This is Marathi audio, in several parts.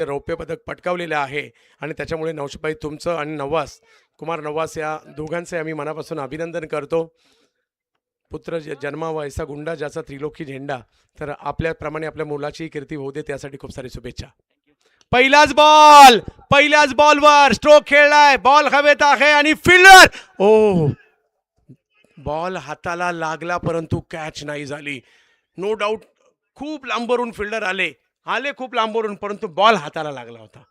रौप्य पदक पटकावलेले आहे आणि त्याच्यामुळे नौशाबाई तुमचं आणि नवास कुमार नवास या दोघांचे आम्ही मनापासून अभिनंदन करतो. पुत्र जन्मावा ऐसा गुंडा ज्याचा त्रिलोकी झेंडा. तर आपल्याप्रमाणे आपल्या मुलाची कीर्ती होऊ दे त्यासाठी खूप सारी शुभेच्छा. पहिल्याच बॉलवर स्ट्रोक खेळलाय, बॉल हवेत आहे आणि फिल्डर ओ बॉल हाताला लागला परंतु कॅच नाही झाली. नो डाऊट खूप लांबवरून फिल्डर आले खूप लांबवरून, परंतु बॉल हाताला लागला होता.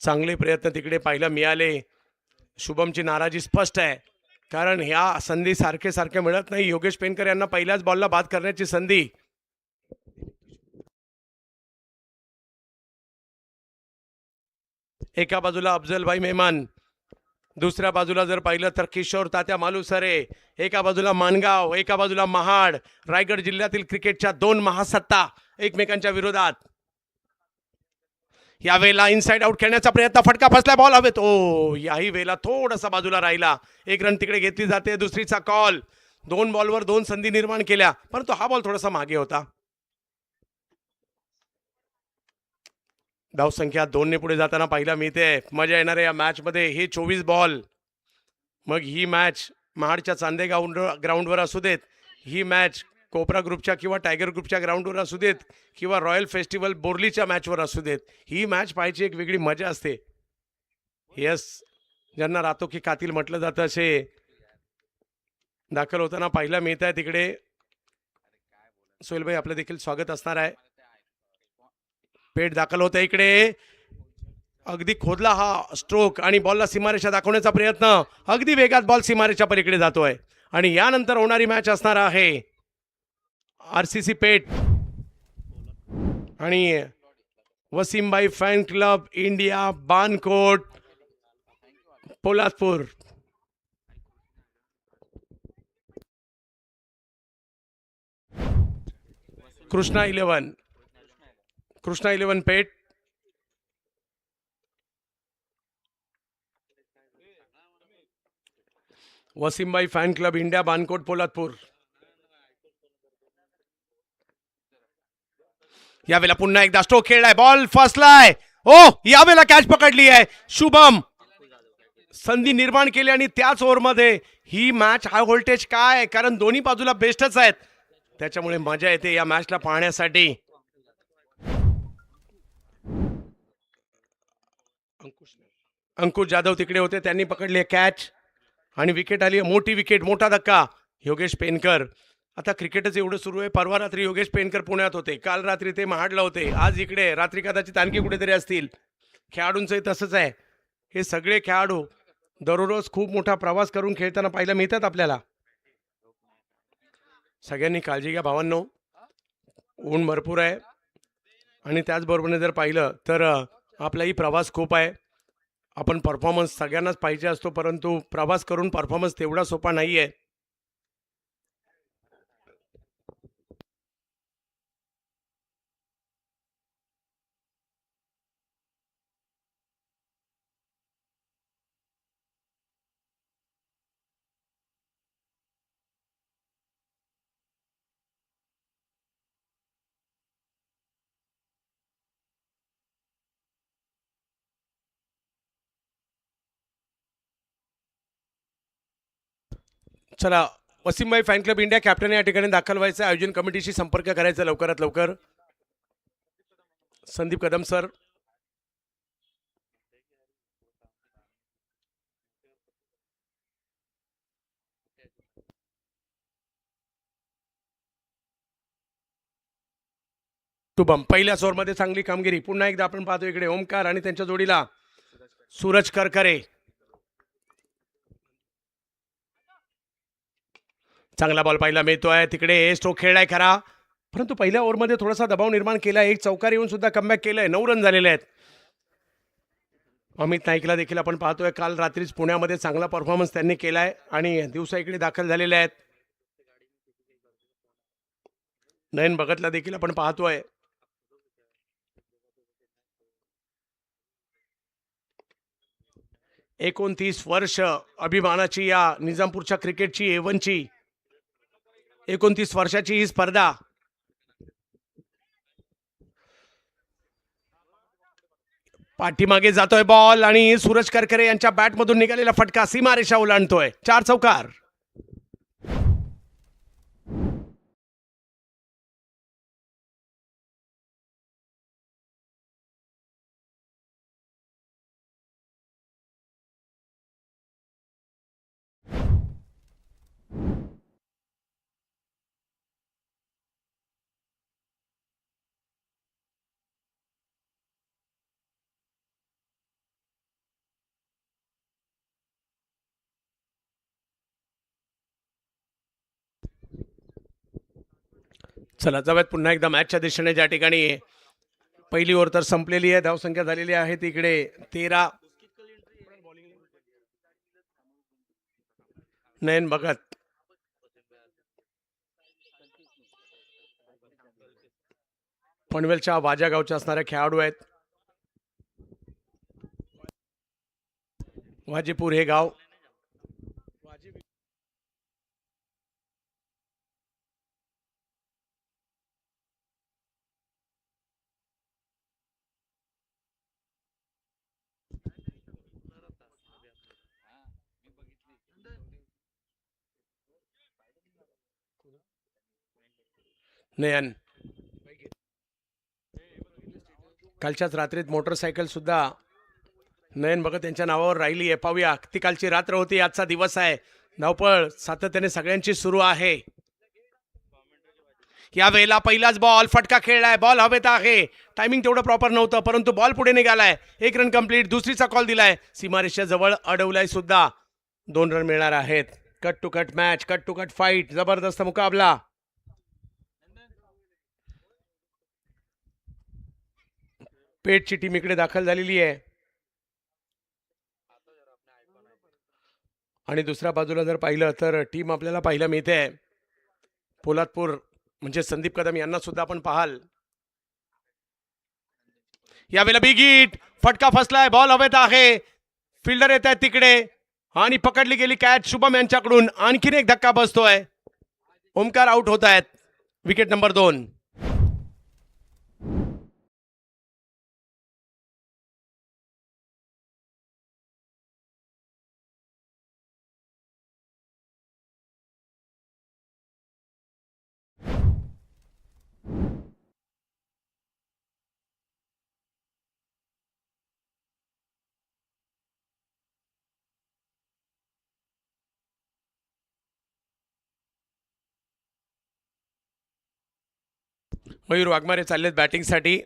चांगले प्रयत्न तिकडे पाहायला मिळाले. शुभमची नाराजी स्पष्ट आहे, कारण ह्या संधी सारखे सारखे मिळत नाही. योगेश पेनकर यांना पहिल्याच बॉलला बाद करण्याची संधी. एका बाजूला अफजलभाई मेहमान, दुसऱ्या बाजूला जर पाहिलं तर किशोर तात्या मालुसरे. एका बाजूला मानगाव, एका बाजूला महाड. रायगड जिल्ह्यातील क्रिकेटच्या दोन महासत्ता एकमेकांच्या विरोधात. यावेळेला इनसाइड आउट खेळण्याचा प्रयत्न, फटका फसला, बॉल हवेत. ओ याही वेळेला थोडासा बाजूला राहिला. एक रन तिकडे घेतली जाते. दुसरीचा कॉल. 2 बॉलवर 2 संधी निर्माण केल्या, परंतु हा बॉल थोडासा मागे होता. धावसंख्या 2 ने पुढे जाताना पाहायला मिळते. मजा येणार आहे या मॅच मध्ये. हे 24 बॉल. मग ही मॅच महाडच्या चांदे ग्राउंडवर असू देत, ही मॅच कोपरा ग्रुपच्या किंवा टायगर ग्रुपच्या ग्राउंडवर असू देत, किंवा रॉयल फेस्टिवल बोर्लीच्या मॅचवर असू देत, ही मॅच पाहायची एक वेगळी मजा असते. यस, ज्यांना रातो की कातील म्हटलं जातं असे दाखल होताना पाहायला मिळत आहे. तिकडे सोहेलभाई आपलं देखील स्वागत असणार आहे. पेट दाखल होतं इकडे. अगदी खोदला हा स्ट्रोक आणि बॉलला सीमारेषा दाखवण्याचा प्रयत्न. अगदी वेगात बॉल सीमारेषा पलीकडे जातोय आणि यानंतर होणारी मॅच असणार आहे RCC पेठ आणि Wasimbhai fan club India Bankot Poladpur. Krishna 11 Peth. Wasimbhai fan club India Bankot Poladpur. यावेळेला पुन्हा एकदा स्ट्रोक खेळलाय, बॉल फसलाय. यावेळेला कॅच पकडली आहे. शुभम संधी निर्माण केली आणि त्याच ओव्हरमध्ये ही मॅच हाय व्होल्टेज काय, कारण दोन्ही बाजूला बेस्टच आहेत, त्याच्यामुळे मजा येते या मॅचला पाहण्यासाठी. अंकुश जाधव तिकडे होते, त्यांनी पकडली कॅच आणि विकेट आली. मोठी विकेट, मोठा धक्का. योगेश पेनकर. आता क्रिकेटच एवढं सुरू आहे. परवा रात्री योगेश पेनकर पुण्यात होते, काल रात्री ते महाडला होते, आज इकडे, रात्री कदाचित आणखी कुठेतरी असतील. खेळाडूंचंही तसंच आहे. हे सगळे खेळाडू दररोज खूप मोठा प्रवास करून खेळताना पाहायला मिळतात आपल्याला. सगळ्यांनी काळजी घ्या भावांनो, ऊन भरपूर आहे आणि त्याचबरोबरीने जर पाहिलं तर आपलाही प्रवास खूप आहे. आपण परफॉर्मन्स सगळ्यांनाच पाहिजे असतो, परंतु प्रवास करून परफॉर्मन्स तेवढा सोपा नाही आहे. चला, वसीमभाई फॅन क्लब इंडिया कॅप्टन या ठिकाणी दाखल व्हायचं. आयोजन कमिटीशी संपर्क करायचा लवकरात लवकर. संदीप कदम सर. शुभम पहिल्याच ओव्हरमध्ये चांगली कामगिरी. पुन्हा एकदा आपण पाहतो इकडे ओमकार आणि त्यांच्या जोडीला सूरज करकरे. चांगला बॉल पाहायला मिळतोय. तिकडे स्ट्रोक खेळलाय खरा, परंतु पहिल्या ओव्हरमध्ये थोडासा दबाव निर्माण केला. एक चौकार येऊन सुद्धा कमबॅक केलंय. 9 रन झालेले आहेत. अमित नाईकला देखील आपण पाहतोय, काल रात्रीच पुण्यामध्ये चांगला परफॉर्मन्स त्यांनी केलाय आणि दिवसा इकडे दाखल झालेले आहेत. नयन भगतला देखील आपण पाहतोय. एकोणतीस वर्ष अभिमानाची या निजामपूरच्या क्रिकेटची A1ची 29 वर्षाची ही स्पर्धा. पाठीमागे जातोय बॉल आणि सूरज करकरे यांच्या बॅटमधून निघालेला फटका सीमारेषा ओलांडतोय. 4 चौकार. चला जाऊयात पुन्हा एकदा मॅचच्या दिशेने. ज्या ठिकाणी पहिली ओव्हर तर संपलेली आहे, धावसंख्या झालेली आहे तिकडे 13. नयन भगत पनवेलच्या वाजा गावचे असणारे खेळाडू आहेत. वाजीपूर हे गाव. नयन कालच्याच रात्रीत मोटरसायकल सुद्धा नयन भगत यांच्या नावावर राहिली आहे. पाहूया, ती कालची रात्र होती, आजचा दिवस आहे. धावपळ सातत्याने सगळ्यांची सुरू आहे. या वेळेला पहिलाच बॉल फटका खेळलाय. बॉल हवेत आहे. टायमिंग तेवढं प्रॉपर नव्हतं, परंतु बॉल पुढे निघालाय. 1 रन कंप्लीट. दुसरीचा कॉल दिलाय. सीमारेषा जवळ अडवलाय सुद्धा. 2 रन मिळणार आहेत. Cut to cut match, cut to cut fight, जबरदस्त मुकाबला. पेटची टीम इकडे दाखल झालेली आहे. आणि दुसऱ्या बाजूला जर पाहिलं तर टीम आपल्याला पाहायला मिळते पोलादपूर, म्हणजे संदीप कदम यांना सुद्धा आपण पाहाल. यावेळेला बिग हिट. फटका फसलाय. बॉल हवेत आहे. फिल्डर येत आहेत तिकडे आणि पकडली गेली कॅच शुभम यांच्याकडून. आणखीन एक धक्का बसतोय. ओमकार आउट होत आहेत. Wicket number 2. मयूर वाघमारे चाललेत बॅटिंगसाठी.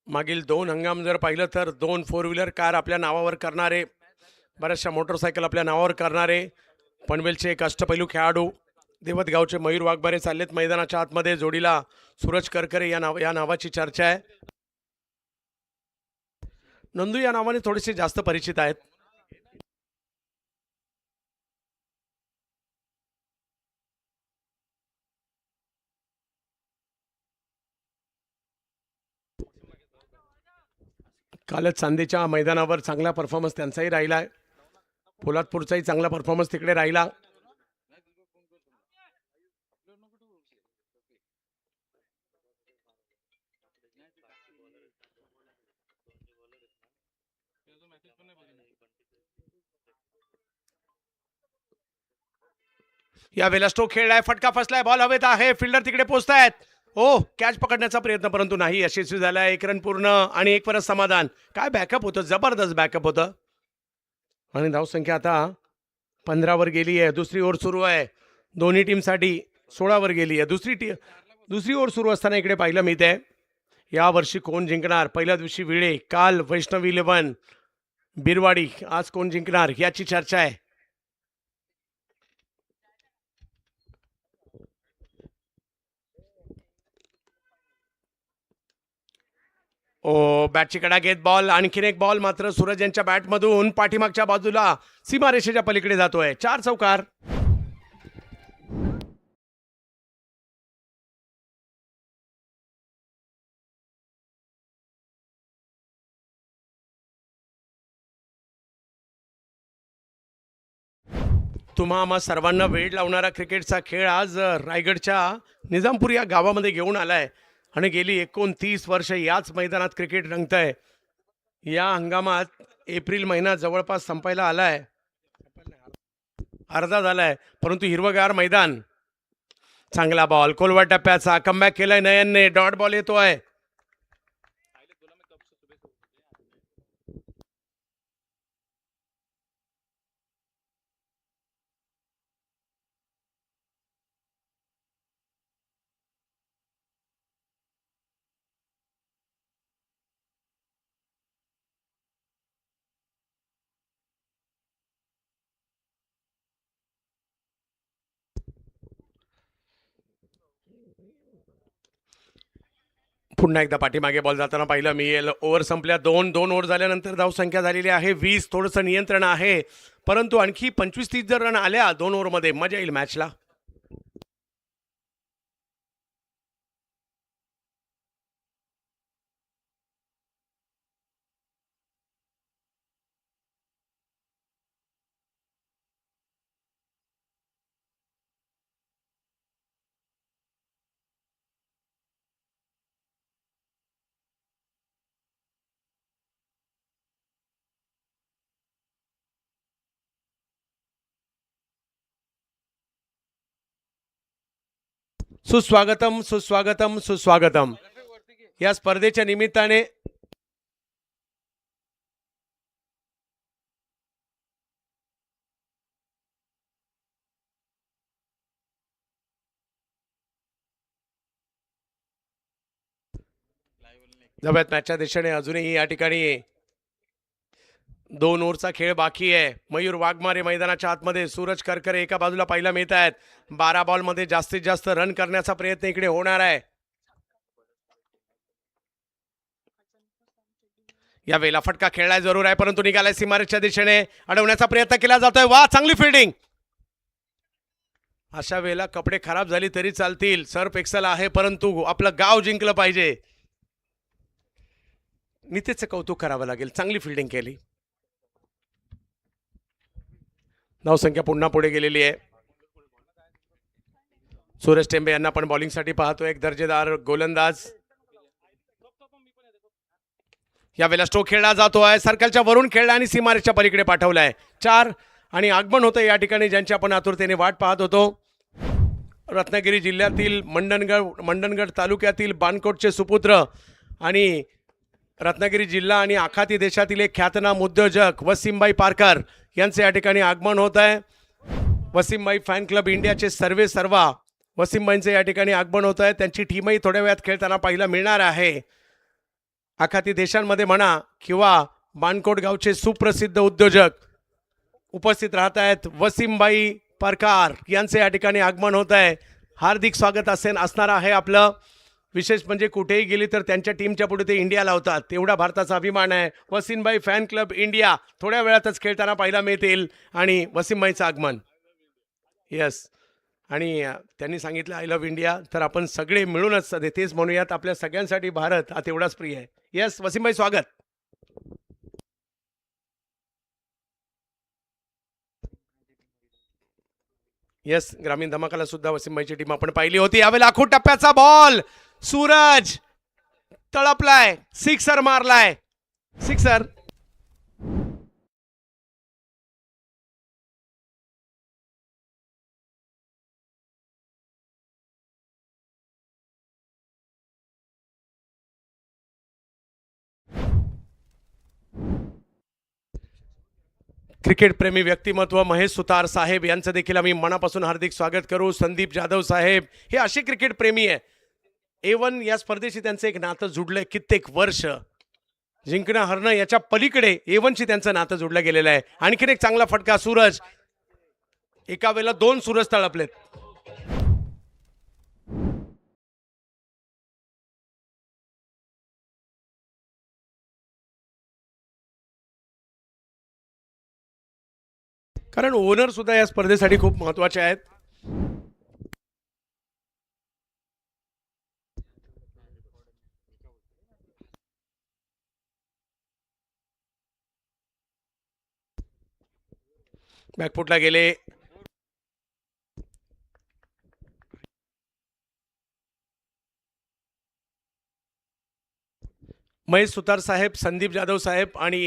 मागील 2 हंगाम जर पाहिलं तर 2 4 व्हीलर कार आपल्या नावावर करणारे, बऱ्याचशा मोटरसायकल आपल्या नावावर करणारे पनवेलचे एक अष्टपैलू खेळाडू देवतगावचे मयूर वाघमारे चाललेत मैदानाच्या आतमध्ये. जोडीला सूरज करकरे या नावाची चर्चा आहे. नंदू या नावाने थोडेसे जास्त परिचित आहेत. कालच चांदीच्या मैदानावर चांगला परफॉर्मन्स त्यांचाही राहिला. पोलादपूरचाही चांगला परफॉर्मन्स तिकडे राहिला. या वेळेला स्ट्रोक खेळलाय. फटका फसलाय. बॉल हवेत आहे. फिल्डर तिकडे पोहोचतायत. हो, कॅच पकडण्याचा प्रयत्न, परंतु नाही यशस्वी झाला. 1 रन पूर्ण आणि 1 परत समाधान. काय बॅकअप होतं, जबरदस्त बॅकअप होतं. आणि धावसंख्या आता 15 वर गेली आहे. दुसरी ओव्हर सुरू आहे. दोन्ही टीमसाठी 16 वर गेली आहे. दुसरी ओव्हर सुरू असताना इकडे पाहिलं मिळते या वर्षी कोण जिंकणार. पहिल्या दिवशी विळे, काल वैष्णवी 11, बिरवाडी, आज कोण जिंकणार याची चर्चा आहे. ओ, बॅटची कडा घेत बॉल. आणखीन एक बॉल मात्र सूरज यांच्या बॅटमधून पाठीमागच्या बाजूला सीमारेषेच्या पलीकडे जातोय. 4 चौकार. तुम्हा आम्हा सर्वांना वेळ लावणारा क्रिकेटचा खेळ आज रायगडच्या निजामपूर या गावामध्ये घेऊन आलाय. आणि गेली 29 वर्ष याच मैदानात क्रिकेट रंगतंय. या हंगामात एप्रिल महिना जवळपास संपायला आलाय, अर्धा झालाय, परंतु हिरवगार मैदान. चांगला बॉल कोलवा टप्प्याचा कमबॅक केलाय नयनने. डॉट बॉल येतोय. पुन्हा एकदा पाठीमागे बॉल जाताना पाहिलं मी. ओव्हर संपल्या. दोन ओव्हर झाल्यानंतर धावसंख्या झालेली आहे 20. थोडंसं नियंत्रण आहे, परंतु आणखी 25-30 जर रन आल्या 2 ओव्हरमध्ये मजा येईल मॅचला. सुस्वागतम सुस्वागतम सुस्वागतम. या स्पर्धेच्या निमित्ताने जाऊयात मॅचच्या दिशेने. अजूनही या ठिकाणी 2 ओव्हरचा खेळ बाकी आहे. मयूर वाघमारे मैदानाच्या आतमध्ये, सूरज करकरे एका बाजूला पाहायला मिळत आहेत. 12 बॉलमध्ये जास्तीत जास्त रन करण्याचा प्रयत्न इकडे होणार आहे. या वेळेला फटका खेळलाय जरूर आहे, परंतु निघालाय सीमारेषच्या दिशेने. अडवण्याचा प्रयत्न केला जातोय. वा, चांगली फिल्डिंग. अशा वेळेला कपडे खराब झाली तरी चालतील, सर्फ एक्सेल आहे, परंतु आपलं गाव जिंकलं पाहिजे. नितेशचं कौतुक करावं लागेल. चांगली फिल्डिंग केली. धावसंख्या पुन्हा पुढे गेलेली आहे. सूरज टेंबे यांना पण बॉलिंगसाठी पाहतो. एक दर्जेदार गोलंदाज. यावेळेला स्ट्रोक खेळला जातोय. सर्कलच्या वरून खेळला आणि सीमारेषच्या पलीकडे पाठवलाय. 4 आणि आगमन होतं या ठिकाणी ज्यांची आपण आतुरतेने वाट पाहत होतो. रत्नागिरी जिल्ह्यातील मंडणगड तालुक्यातील बानकोटचे सुपुत्र आणि रत्नागिरी जिल्हा आणि आखाती देशातील एक ख्यातनाम उद्योजक वसीमभाई पारकर यांचे या ठिकाणी आगमन होत आहे. वसीमभाई फॅन क्लब इंडियाचे सर्वा वसीमभाईंचे या ठिकाणी आगमन होत आहे. त्यांची टीमही थोड्या वेळात खेळताना पाहायला मिळणार आहे. आखाती देशांमध्ये म्हणा किंवा बानकोट गावचे सुप्रसिद्ध उद्योजक उपस्थित राहत आहेत. वसीमभाई पारकर यांचे या ठिकाणी आगमन होत आहे. हार्दिक स्वागत असणार आहे आपलं. विशेष म्हणजे कुठेही गेली तर त्यांच्या टीमच्या पुढे ते इंडिया लावतात, तेवढा भारताचा अभिमान आहे. वसीमभाई फॅन क्लब इंडिया थोड्या वेळातच खेळताना पाहायला मिळतील. आणि वसीमभाईचं आगमन, यस, आणि त्यांनी सांगितलं आय लव्ह इंडिया, तर आपण सगळे मिळूनच तेच म्हणूयात. आपल्या सगळ्यांसाठी भारत हा तेवढाच प्रिय आहे. यस वसीमभाई, स्वागत. यस, ग्रामीण धमाकाला सुद्धा वसीमभाईची टीम आपण पाहिली होती. यावेळेला आखूड टप्प्याचा बॉल. सूरज तळपलाय, सिक्सर मारलाय, सिक्सर. क्रिकेट प्रेमी व्यक्तिमत्व महेश सुतार साहेब यांचं देखील आम्ही मनापासून हार्दिक स्वागत करू. संदीप जाधव साहेब हे असे क्रिकेट प्रेमी आहे. A1 या स्पर्धेशी त्यांचं एक नातं जुडलंय कित्येक वर्ष. जिंकणं हरणं याच्या पलीकडे A1शी त्यांचं नातं जुडलं गेलेलं आहे. आणखीन एक चांगला फटका. सूरज, एका वेळेला 2 सूरज तळपलेत. कारण ओनर सुद्धा या स्पर्धेसाठी खूप महत्वाचे आहेत. बॅकफुटला गेले. महेश सुतार साहेब, संदीप जाधव साहेब आणि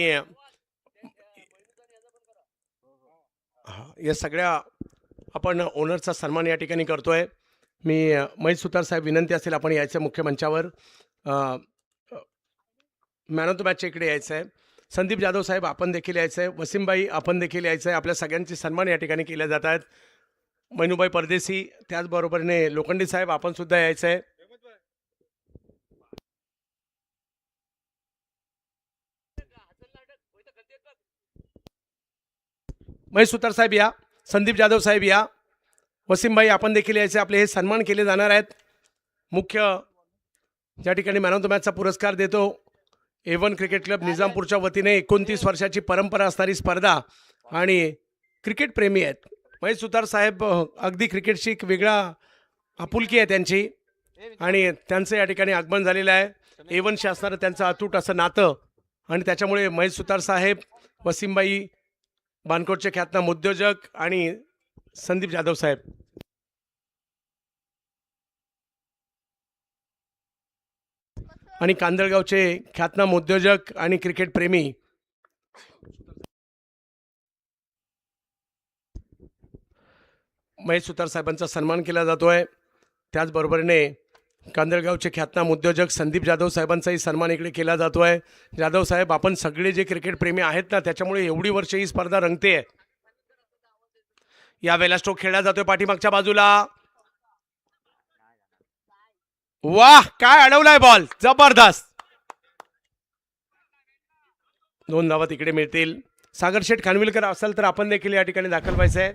या सगळ्या आपण ओनरचा सन्मान या ठिकाणी करतोय. मी महेश सुतार साहेब, विनंती असेल आपण यायचं मुख्य मंचावर. मॅन ऑफ द मॅचच्या इकडे यायचं आहे. संदीप जाधव साहेब आपण देखील यायचं आहे. वसीमबाई आपण देखील यायचं आहे. आपल्या सगळ्यांचे सन्मान या ठिकाणी केले जात आहेत. मैनूबाई परदेसी, त्याचबरोबरीने लोखंडे साहेब आपण सुद्धा यायचं आहे. महेश सुतार साहेब या, संदीप जाधव साहेब या, वसीमबाई आपण देखील यायचे. आपले हे सन्मान केले जाणार आहेत. मुख्य ज्या ठिकाणी मॅन ऑफ द मॅचचा पुरस्कार देतो A1 क्रिकेट क्लब निजामपूरच्या वतीने 29 वर्षाची परंपरा असणारी स्पर्धा आणि क्रिकेट प्रेमी आहेत. महेश सुतार साहेब अगदी क्रिकेटशी एक वेगळा आपुलकी आहे त्यांची आणि त्यांचं या ठिकाणी आगमन झालेलं आहे. A1शी असणारं त्यांचं अतूट असं नातं आणि त्याच्यामुळे महेश सुतार साहेब, वसीमबाई, बानकोटचे ख्यातनाम उद्योजक आणि संदीप जाधव साहेब आणि कांदळगावचे ख्यातनाम उद्योजक आणि क्रिकेट प्रेमी महेश सुतार साहेबांचा सन्मान केला जातोय. त्याचबरोबरीने कांदळगावचे ख्यातनाम उद्योजक संदीप जाधव साहेबांचाही सन्मान इकडे केला जातोय. जाधव साहेब, आपण सगळे जे क्रिकेट प्रेमी आहेत ना, त्याच्यामुळे एवढी वर्ष ही स्पर्धा रंगते. यावेळेला स्ट्रोक खेळला जातोय पाठीमागच्या बाजूला. वाह, काय अडवलाय बॉल, जबरदस्त. 2 धावा तिकडे मिळतील. सागर शेठ खानविलकर असेल तर आपण देखील या ठिकाणी दाखल व्हायचंय.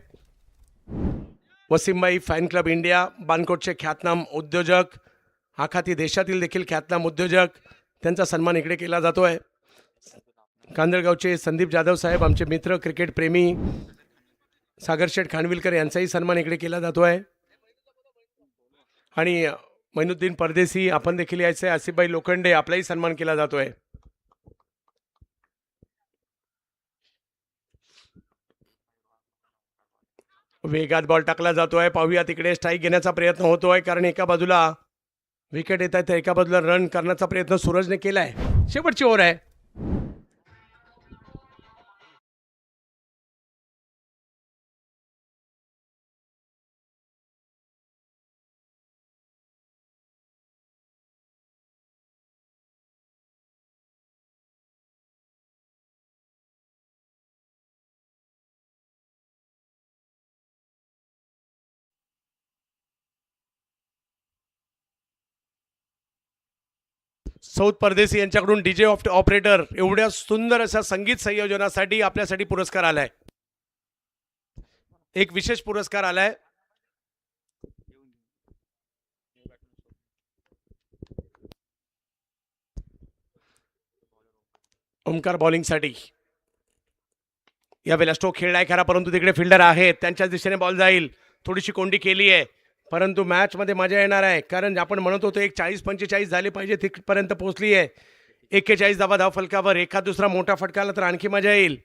वसीमबाई, फॅन क्लब इंडिया, बानकोटचे ख्यातनाम उद्योजक, आखाती देशातील देखील ख्यातनाम उद्योजक, त्यांचा सन्मान इकडे केला जातोय. कांदळगावचे संदीप जाधव साहेब, आमचे मित्र क्रिकेट प्रेमी सागर शेठ खानविलकर यांचाही सन्मान इकडे केला जातोय. आणि मैनुद्दीन परदेसी आपण देखील यायचं आहे. आसिफबाई लोखंडे, आपलाही सन्मान केला जातोय. वेगात बॉल टाकला जातोय. पाहूया तिकडे स्ट्राईक घेण्याचा प्रयत्न होतोय, कारण एका बाजूला विकेट येत आहे तर एका बाजूला रन करण्याचा प्रयत्न सूरजने केलाय. शेवटची ओव्हर आहे. सौद परदेसी यांच्याकडून डीजे ऑपरेटर एवढ्या सुंदर अशा संगीत संयोजनासाठी आपल्यासाठी पुरस्कार आलाय. एक विशेष पुरस्कार आलाय. ओमकार बॉलिंगसाठी. यावेळेला स्ट्रोक खेळलाय खरा, परंतु तिकडे फिल्डर आहेत, त्यांच्याच दिशेने बॉल जाईल. थोडीशी कोंडी केली आहे, परंतु मॅचमध्ये मजा येणार आहे, कारण आपण म्हणत होतो एक 40-45 झाले पाहिजे, तिथपर्यंत पोहोचली आहे. 41 धावा धाव फलकावर. एखाद दुसरा मोठा फटका आला तर आणखी मजा येईल.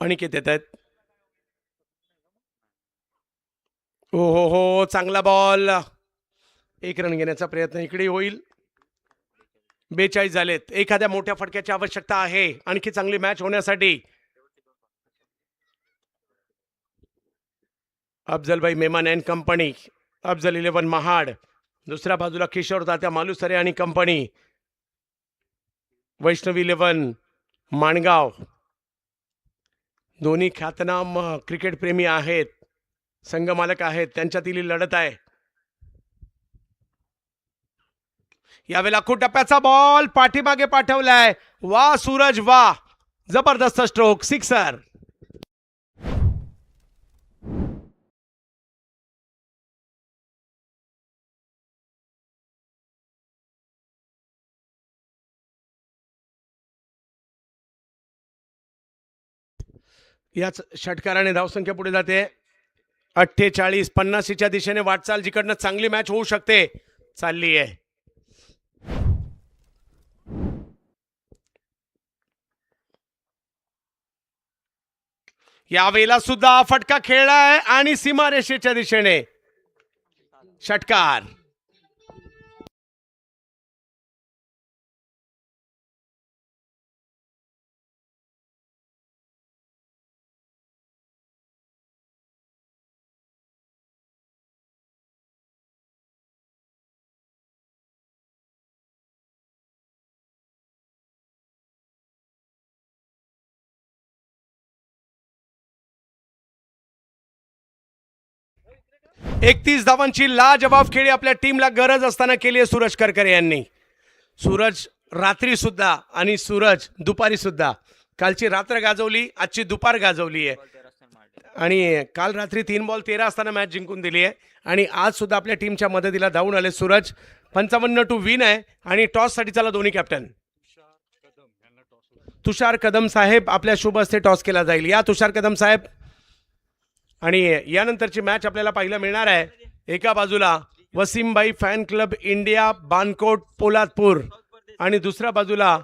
अनिकेत येत आहेत. हो हो हो, चांगला बॉल. एक रन घेण्याचा प्रयत्न इकडे होईल. 42 झालेत. एखाद्या मोठ्या फटक्याची आवश्यकता आहे आणखी चांगली मॅच होण्यासाठी. अफजलभाई मेमान अँड कंपनी, अफजल 11 महाड. दुसऱ्या बाजूला किशोर तात्या मालुसरे आणि कंपनी, वैष्णवी 11 माणगाव. दोन्ही ख्यातनाम क्रिकेट प्रेमी आहेत, संघ मालक आहेत, त्यांच्यातील ही लढत आहे. यावेळेला खूप टप्प्याचा बॉल पाठीमागे पाठवलाय. वा सूरज वा, जबरदस्त स्ट्रोक, सिक्सर. याच षटकाराने धावसंख्या पुढे जाते. 48, 50च्या दिशेने वाटचाल, जिकडनं चांगली मॅच होऊ शकते, चालली आहे. यावेळेला सुद्धा फटका खेळलाय आणि सीमारेषेच्या दिशेने षटकार. एकतीस धावांची लाजवाब खेळी आपल्या टीमला गरज असताना केली आहे सूरज करकरे यांनी. सूरज रात्री सुद्धा आणि सूरज दुपारी सुद्धा. कालची रात्र गाजवली, आजची दुपार गाजवली आहे आणि काल रात्री 3 बॉल 13 असताना मॅच जिंकून दिली आहे आणि आज सुद्धा आपल्या टीमच्या मदतीला धावून आले सूरज. 55-2 आहे आणि टॉससाठी चला दोन्ही कॅप्टन. तुषार कदम साहेब आपल्या शुभ हस्ते टॉस केला जाईल. या तुषार कदम साहेब. आणि यानंतरची मॅच आपल्याला पाहायला मिळणार आहे. एका बाजूला Wasimbhai fan club India Bankot Poladpur आणि दुसऱ्या बाजूला